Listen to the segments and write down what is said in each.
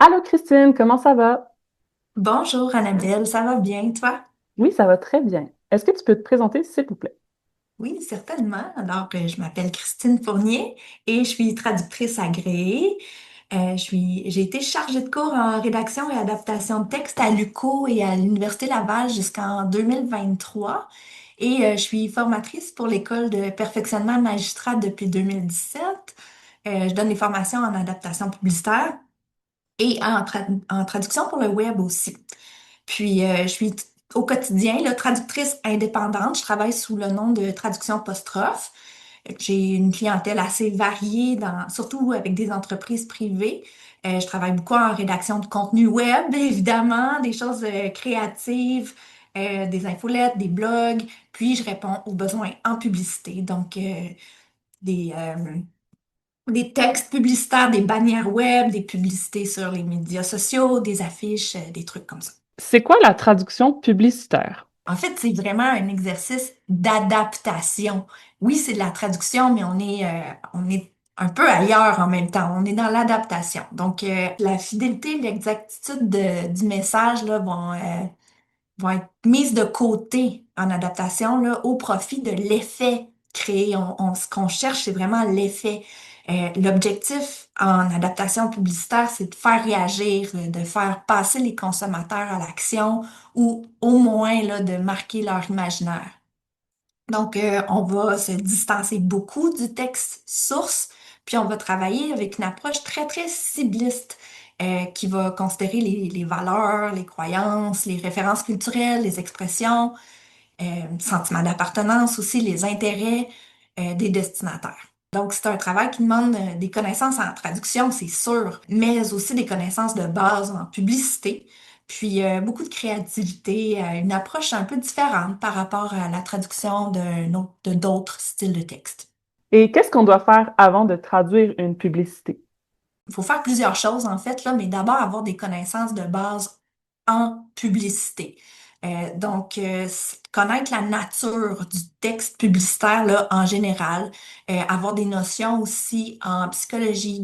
Allô Christine, comment ça va? Bonjour Annabelle, ça va bien, toi? Oui, ça va très bien. Est-ce que tu peux te présenter, s'il vous plaît? Oui, certainement. Alors, je m'appelle Christine Fournier et je suis traductrice agréée. J'ai été chargée de cours en rédaction et adaptation de texte à l'UQO et à l'Université Laval jusqu'en 2023. Et je suis formatrice pour l'école de perfectionnement magistrat depuis 2017. Je donne des formations en adaptation publicitaire et en traduction pour le web aussi. Puis, je suis au quotidien là, traductrice indépendante. Je travaille sous le nom de Traduction Apostrophe. J'ai une clientèle assez variée, surtout avec des entreprises privées. Je travaille beaucoup en rédaction de contenu web, évidemment, des choses créatives, des infolettes, des blogs. Puis, je réponds aux besoins en publicité. Donc, des, euh, des textes publicitaires, des bannières web, des publicités sur les médias sociaux, des affiches, des trucs comme ça. C'est quoi la traduction publicitaire? En fait, c'est vraiment un exercice d'adaptation. Oui, c'est de la traduction, mais on est un peu ailleurs en même temps. On est dans l'adaptation. Donc, la fidélité, l'exactitude du message là, vont être mises de côté en adaptation là, au profit de l'effet créé. Ce qu'on cherche, c'est vraiment l'effet. L'objectif en adaptation publicitaire, c'est de faire réagir, de faire passer les consommateurs à l'action ou au moins là, de marquer leur imaginaire. Donc, on va se distancer beaucoup du texte source, puis on va travailler avec une approche très, très cibliste qui va considérer les valeurs, les croyances, les références culturelles, les expressions, sentiments d'appartenance aussi, les intérêts des destinataires. Donc, c'est un travail qui demande des connaissances en traduction, c'est sûr, mais aussi des connaissances de base en publicité, puis beaucoup de créativité, une approche un peu différente par rapport à la traduction de d'autres styles de texte. Et qu'est-ce qu'on doit faire avant de traduire une publicité? Il faut faire plusieurs choses en fait, là, mais d'abord avoir des connaissances de base en publicité. Connaître la nature du texte publicitaire là, en général, avoir des notions aussi en psychologie,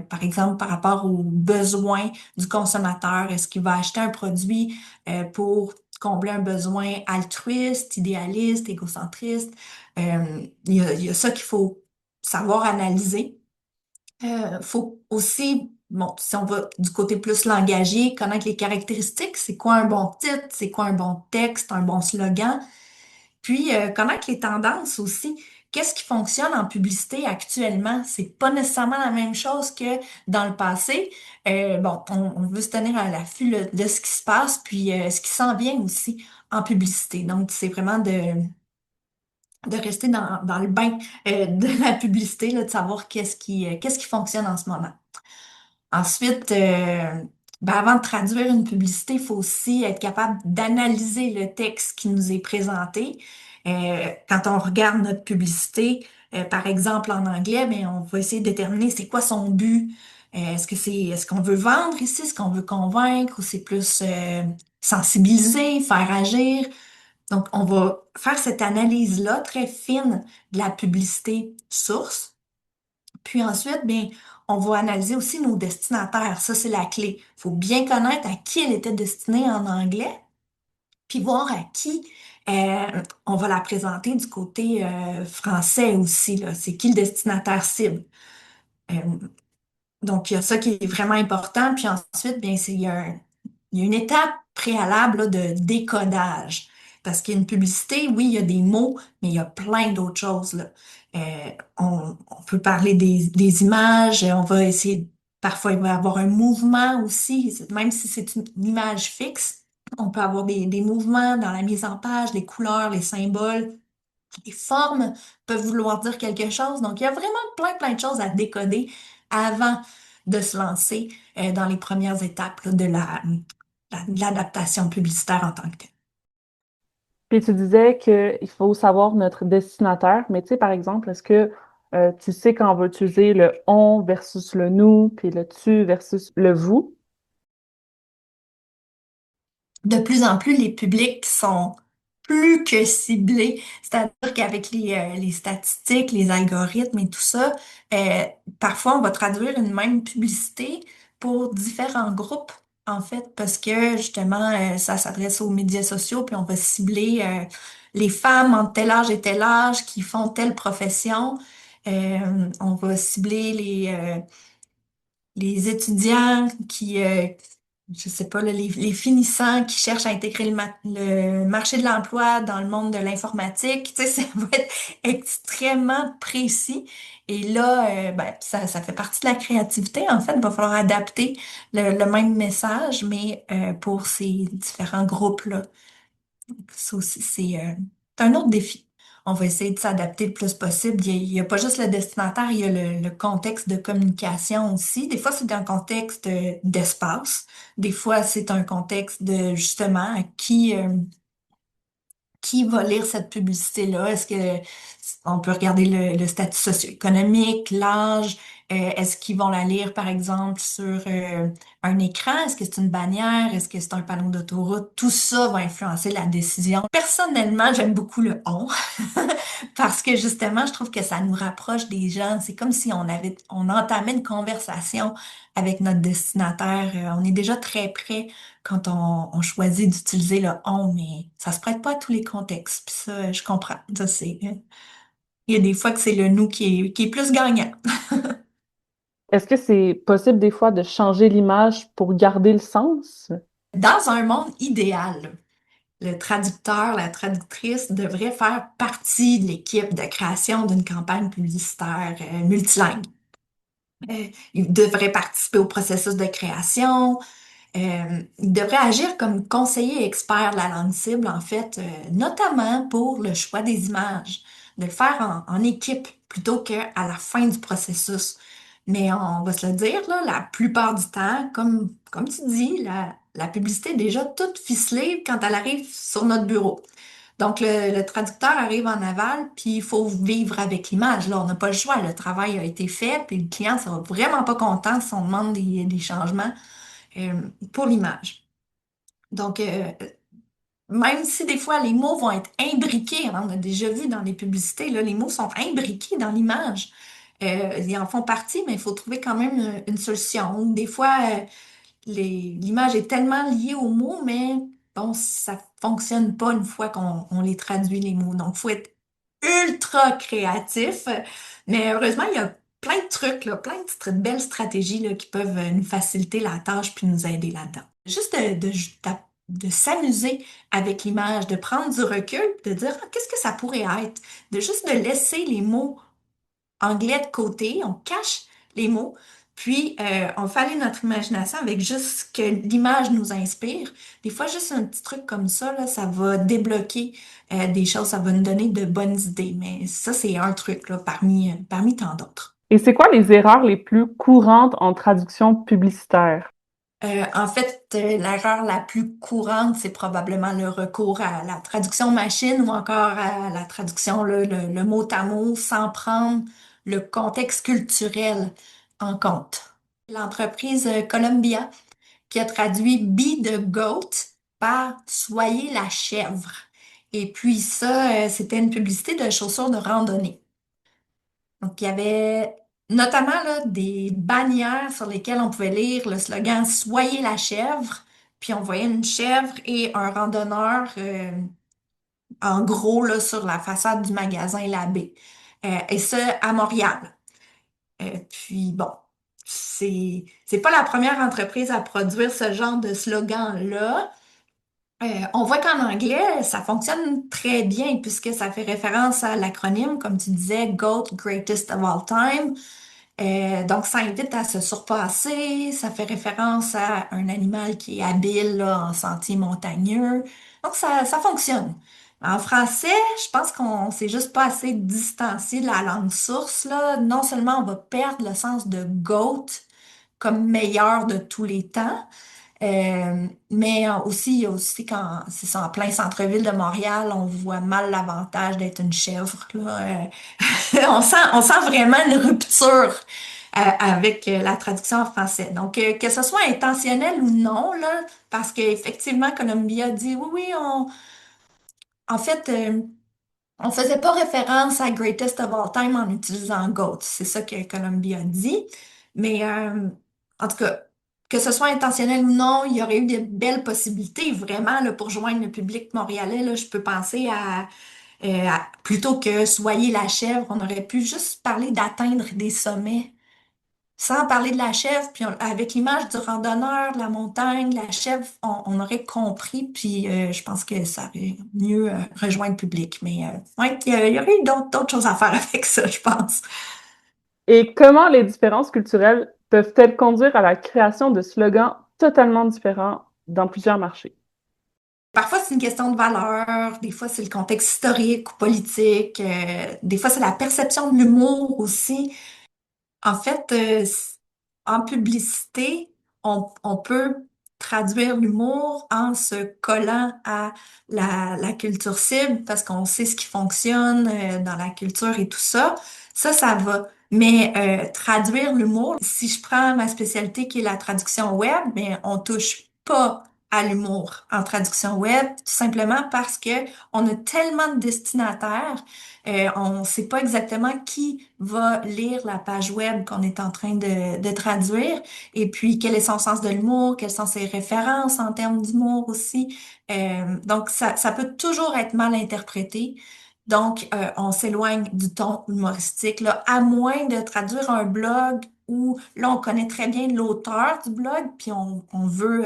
par exemple par rapport aux besoins du consommateur, est-ce qu'il va acheter un produit pour combler un besoin altruiste, idéaliste, égocentriste? Il y a ça qu'il faut savoir analyser. Faut aussi, bon, si on va du côté plus langagier, connaître les caractéristiques, c'est quoi un bon titre, c'est quoi un bon texte, un bon slogan, puis connaître les tendances aussi. Qu'est-ce qui fonctionne en publicité actuellement? C'est pas nécessairement la même chose que dans le passé. On veut se tenir à l'affût là, de ce qui se passe, puis ce qui s'en vient aussi en publicité. Donc, c'est vraiment de rester dans le bain de la publicité, là, de savoir qu'est-ce qui fonctionne en ce moment. Ensuite, avant de traduire une publicité, il faut aussi être capable d'analyser le texte qui nous est présenté. Quand on regarde notre publicité, par exemple en anglais, mais on va essayer de déterminer c'est quoi son but. Est-ce qu'on veut vendre ici, est-ce qu'on veut convaincre ou c'est plus sensibiliser, faire agir. Donc, on va faire cette analyse-là très fine de la publicité source. Puis ensuite, bien, on va analyser aussi nos destinataires. Ça, c'est la clé. Il faut bien connaître à qui elle était destinée en anglais, puis voir à qui on va la présenter du côté français aussi, là. C'est qui le destinataire cible. Euh, donc, il y a ça qui est vraiment important. Puis ensuite, bien, il y a une étape préalable là, de décodage. Parce qu'il y a une publicité, oui, il y a des mots, mais il y a plein d'autres choses, là. On peut parler des images, on va essayer, parfois il va y avoir un mouvement aussi, même si c'est une image fixe, on peut avoir des mouvements dans la mise en page, les couleurs, les symboles, les formes peuvent vouloir dire quelque chose. Donc, il y a vraiment plein de choses à décoder avant de se lancer dans les premières étapes là, de l'adaptation publicitaire en tant que telle. Puis tu disais qu'il faut savoir notre destinataire, mais tu sais, par exemple, est-ce que tu sais quand on va utiliser le on versus le nous, puis le tu versus le vous? De plus en plus, les publics sont plus que ciblés. C'est-à-dire qu'avec les statistiques, les algorithmes et tout ça, euh, parfois on va traduire une même publicité pour différents groupes, en fait, parce que justement, ça s'adresse aux médias sociaux, puis on va cibler les femmes entre tel âge et tel âge qui font telle profession. On va cibler les étudiants je sais pas, là, les finissants qui cherchent à intégrer le marché de l'emploi dans le monde de l'informatique. Tu sais, ça va être extrêmement précis. Et là, ben, ça fait partie de la créativité. En fait, il va falloir adapter le même message, mais pour ces différents groupes-là. Ça aussi, c'est un autre défi. On va essayer de s'adapter le plus possible. Il y a pas juste le destinataire, il y a le contexte de communication aussi. Des fois, c'est un contexte d'espace. Des fois, c'est un contexte de justement qui va lire cette publicité-là? Est-ce que on peut regarder le statut socio-économique, l'âge? Est-ce qu'ils vont la lire, par exemple, sur un écran? Est-ce que c'est une bannière? Est-ce que c'est un panneau d'autoroute? Tout ça va influencer la décision. Personnellement, j'aime beaucoup le on parce que justement, je trouve que ça nous rapproche des gens. C'est comme si on entamait une conversation avec notre destinataire. On est déjà très près quand on choisit d'utiliser le on, mais ça se prête pas à tous les contextes. Puis ça, je comprends. Ça, il y a des fois que c'est le nous qui est plus gagnant. Est-ce que c'est possible des fois de changer l'image pour garder le sens? Dans un monde idéal, le traducteur, la traductrice devrait faire partie de l'équipe de création d'une campagne publicitaire multilingue. Il devrait participer au processus de création. Il devrait agir comme conseiller expert de la langue cible, en fait, notamment pour le choix des images, de le faire en équipe plutôt qu'à la fin du processus. Mais on va se le dire, là, la plupart du temps, comme tu dis, la publicité est déjà toute ficelée quand elle arrive sur notre bureau. Donc, le traducteur arrive en aval, puis il faut vivre avec l'image. Là, on n'a pas le choix. Le travail a été fait, puis le client ne sera vraiment pas content si on demande des changements euh, pour l'image. Donc, même si des fois les mots vont être imbriqués, hein, on a déjà vu dans les publicités, là, les mots sont imbriqués dans l'image. Ils en font partie, mais il faut trouver quand même une solution. Des fois, l'image est tellement liée aux mots, mais bon, ça fonctionne pas une fois qu'on les traduit les mots. Donc, il faut être ultra créatif. Mais heureusement, il y a plein de trucs, là, plein de petites belles stratégies là, qui peuvent nous faciliter la tâche puis nous aider là-dedans. Juste de s'amuser avec l'image, de prendre du recul, de dire ah, qu'est-ce que ça pourrait être, de juste de laisser les mots anglais de côté, on cache les mots, puis on fait aller notre imagination avec juste ce que l'image nous inspire. Des fois, juste un petit truc comme ça, là, ça va débloquer des choses, ça va nous donner de bonnes idées. Mais ça, c'est un truc là, parmi tant d'autres. Et c'est quoi les erreurs les plus courantes en traduction publicitaire? En fait, l'erreur la plus courante, c'est probablement le recours à la traduction machine ou encore à la traduction, là, le mot à mot, sans prendre le contexte culturel en compte. L'entreprise Columbia qui a traduit Be the Goat par Soyez la chèvre. Et puis ça, c'était une publicité de chaussures de randonnée. Donc, il y avait notamment là, des bannières sur lesquelles on pouvait lire le slogan Soyez la chèvre. Puis on voyait une chèvre et un randonneur en gros là, sur la façade du magasin Labbé. Et ça à Montréal. Puis bon, c'est pas la première entreprise à produire ce genre de slogan-là. On voit qu'en anglais, ça fonctionne très bien puisque ça fait référence à l'acronyme, comme tu disais, GOAT, Greatest of All Time. Donc, ça invite à se surpasser, ça fait référence à un animal qui est habile là, en sentier montagneux. Donc, ça fonctionne. En français, je pense qu'on s'est juste pas assez distancié de la langue source, là. Non seulement on va perdre le sens de GOAT comme meilleur de tous les temps, mais aussi, il y a aussi quand c'est ça, en plein centre-ville de Montréal, on voit mal l'avantage d'être une chèvre, là. On sent vraiment une rupture avec la traduction en français. Donc, que ce soit intentionnel ou non, là, parce qu'effectivement, Columbia dit oui, oui, en fait, on faisait pas référence à Greatest of All Time en utilisant GOAT. C'est ça que Columbia dit. Mais en tout cas, que ce soit intentionnel ou non, il y aurait eu de belles possibilités vraiment là, pour joindre le public montréalais. Là, je peux penser plutôt que soyez la chèvre, on aurait pu juste parler d'atteindre des sommets sans parler de la chèvre, puis avec l'image du randonneur, de la montagne, la chèvre, on aurait compris, puis je pense que ça aurait mieux rejoint le public. Mais ouais, il y aurait eu d'autres choses à faire avec ça, je pense. Et comment les différences culturelles peuvent-elles conduire à la création de slogans totalement différents dans plusieurs marchés? Parfois, c'est une question de valeur, des fois, c'est le contexte historique ou politique, des fois, c'est la perception de l'humour aussi. En fait, en publicité, on peut traduire l'humour en se collant à la culture cible parce qu'on sait ce qui fonctionne dans la culture et tout ça. Ça va. Mais traduire l'humour, si je prends ma spécialité qui est la traduction web, mais on touche pas à l'humour en traduction web, tout simplement parce que on a tellement de destinataires on ne sait pas exactement qui va lire la page web qu'on est en train de traduire et puis quel est son sens de l'humour, quelles sont ses références en termes d'humour aussi. Donc, ça peut toujours être mal interprété. Donc, on s'éloigne du ton humoristique, là, à moins de traduire un blog où là, on connaît très bien l'auteur du blog, puis on veut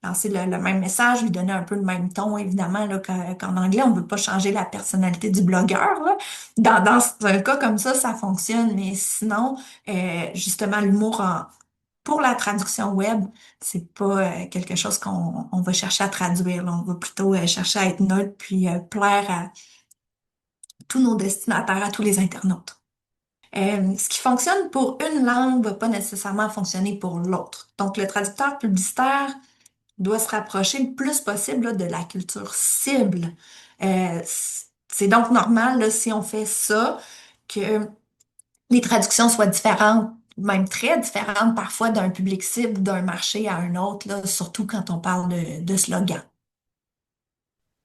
lancer le même message, lui donner un peu le même ton, évidemment, là, qu'en anglais, on ne veut pas changer la personnalité du blogueur, là. Dans un cas comme ça fonctionne, mais sinon, justement, pour la traduction web, c'est pas quelque chose qu'on va chercher à traduire, là. On va plutôt chercher à être neutre puis plaire à tous nos destinataires, à tous les internautes. Ce qui fonctionne pour une langue va pas nécessairement fonctionner pour l'autre. Donc, le traducteur publicitaire doit se rapprocher le plus possible là, de la culture cible. C'est donc normal, là, si on fait ça, que les traductions soient différentes, même très différentes parfois d'un public cible, d'un marché à un autre, là, surtout quand on parle de slogan.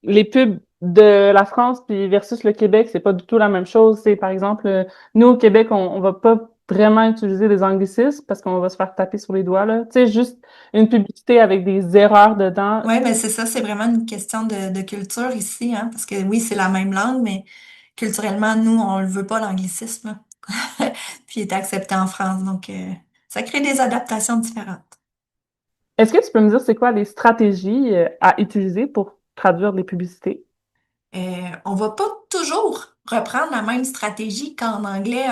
Les pubs de la France puis versus le Québec, c'est pas du tout la même chose. C'est par exemple, nous au Québec, on va pas vraiment utiliser des anglicismes parce qu'on va se faire taper sur les doigts là. Tu sais, juste une publicité avec des erreurs dedans. Oui, ben c'est ça, c'est vraiment une question de culture ici, hein, parce que oui, c'est la même langue, mais culturellement, nous, on le veut pas, l'anglicisme, là. Puis il est accepté en France, donc ça crée des adaptations différentes. Est-ce que tu peux me dire c'est quoi les stratégies à utiliser pour traduire les publicités? On va pas toujours reprendre la même stratégie qu'en anglais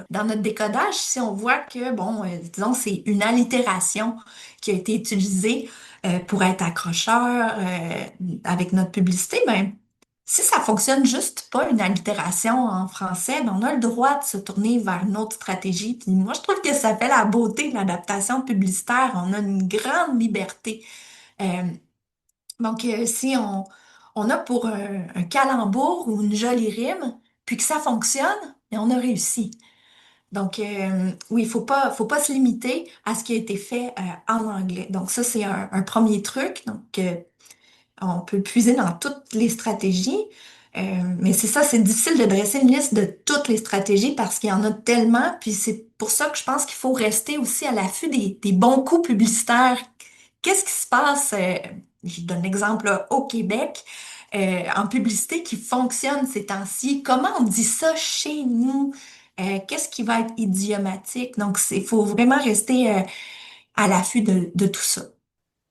dans notre décodage. Si on voit que, bon, disons, c'est une allitération qui a été utilisée pour être accrocheur avec notre publicité, ben, si ça fonctionne juste pas une allitération en français, ben, on a le droit de se tourner vers une autre stratégie. Puis moi, je trouve que ça fait la beauté de l'adaptation publicitaire. On a une grande liberté. Euh, donc, si on a pour un calembour ou une jolie rime, puis que ça fonctionne, et on a réussi. Donc, oui, faut pas se limiter à ce qui a été fait en anglais. Donc, ça, c'est un premier truc. Donc, on peut puiser dans toutes les stratégies. Mais c'est ça, c'est difficile de dresser une liste de toutes les stratégies parce qu'il y en a tellement. Puis c'est pour ça que je pense qu'il faut rester aussi à l'affût des bons coups publicitaires. Qu'est-ce qui se passe, je donne l'exemple là, au Québec, en publicité qui fonctionne ces temps-ci? Comment on dit ça chez nous? Qu'est-ce qui va être idiomatique? Donc, il faut vraiment rester à l'affût de tout ça.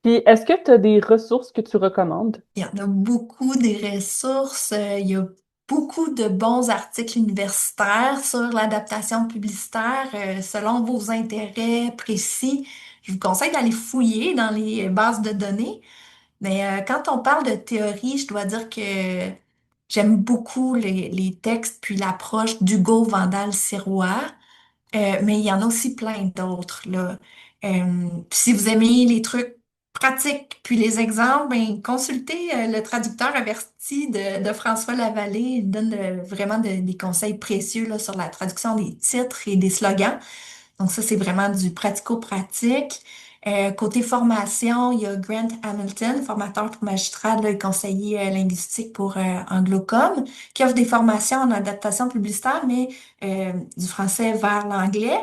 Puis est-ce que tu as des ressources que tu recommandes? Il y en a beaucoup des ressources. Il y a beaucoup de bons articles universitaires sur l'adaptation publicitaire selon vos intérêts précis. Je vous conseille d'aller fouiller dans les bases de données. Mais quand on parle de théorie, je dois dire que j'aime beaucoup les textes puis l'approche d'Hugo Vandal-Sirois. Mais il y en a aussi plein d'autres, là. Puis si vous aimez les trucs pratiques, puis les exemples, ben, consultez le traducteur averti de François Lavallée. Il donne vraiment des conseils précieux là, sur la traduction des titres et des slogans. Donc ça, c'est vraiment du pratico-pratique. Côté formation, il y a Grant Hamilton, formateur pour magistrat, là, et conseiller linguistique pour Anglocom, qui offre des formations en adaptation publicitaire, mais du français vers l'anglais.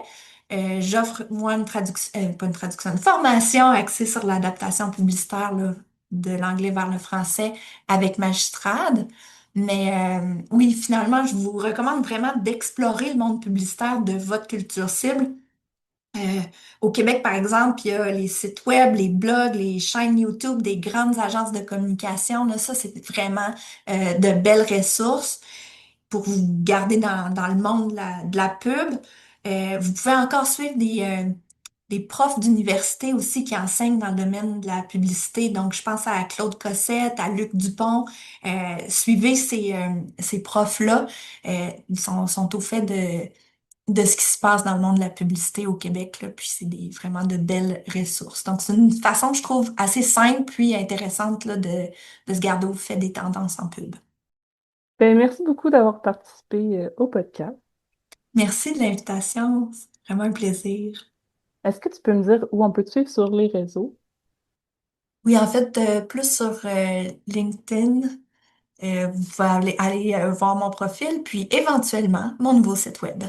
J'offre, moi, une traduction, pas une traduction, une formation axée sur l'adaptation publicitaire là, de l'anglais vers le français avec Magistrade. Mais oui, finalement, je vous recommande vraiment d'explorer le monde publicitaire de votre culture cible. Euh, Au Québec, par exemple, il y a les sites web, les blogs, les chaînes YouTube des grandes agences de communication. Là, ça, c'est vraiment de belles ressources pour vous garder dans le monde de la pub. Vous pouvez encore suivre des profs d'université aussi qui enseignent dans le domaine de la publicité. Donc, je pense à Claude Cossette, à Luc Dupont. Suivez ces profs-là. Sont au fait de ce qui se passe dans le monde de la publicité au Québec, là, puis c'est vraiment de belles ressources. Donc, c'est une façon, je trouve, assez simple puis intéressante là, de se garder au fait des tendances en pub. Ben, merci beaucoup d'avoir participé au podcast. Merci de l'invitation, c'est vraiment un plaisir. Est-ce que tu peux me dire où on peut te suivre sur les réseaux? Oui, en fait, plus sur LinkedIn, vous pouvez aller voir mon profil, puis éventuellement mon nouveau site web.